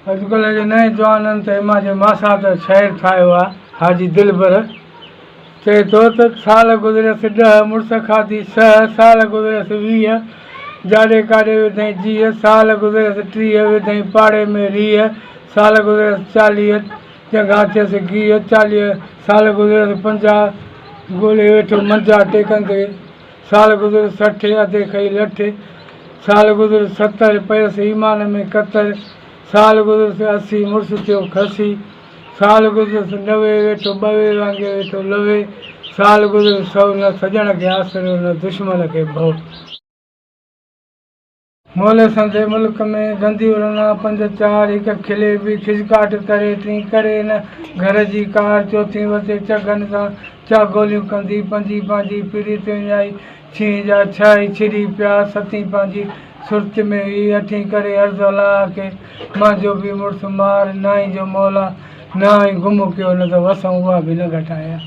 अॼुकल्ह जे नए जवाननि ते मां जे मासा त शहर ठाहियो आहे हाजी दिलबर चए थो त साल गुज़रियसि 10 मुड़ुस खाधी 6 साल गुज़रियसि 20 जाॾे काॾे विधई जीअ साल गुज़रियसि 30 विधई पाड़े में रीह साल गुज़रियसि 40 जॻह थियसि गीह 40 साल गुज़रियसि 50 ॻोल्हे वेठो मंजा टेकंदे साल गुज़रियसि 60 अधे खई लठ साल गुज़रियसि 70 पयसि ईमान में कतर साल गुज़रियसि 80 मुड़ुस थियो खसी साल गुज़रियसि 90 वेठो ॿवे वांगे वेठो लवे साल गुज़रियसि 100 न सॼण खे आसरो न दुश्मन खे भउ मोले संदे मुल्क में गंदी उड़ना 5-4 हिकु खिले बि खिजकाट करे टी करे न घर जी कार चौथी वसे चगनि सां चा गोलियूं कंदी पंजी पंहिंजी पीड़ी ते आई छीं जा 6 छिड़ी पिया 7 पंहिंजी सुर्त में हुई 8 करे अर्ज़ अलाह के मां जो बि मुड़ुसु मार नाई जो मौला ना ई गुम कयो न त वसऊं उहा बि न घटाया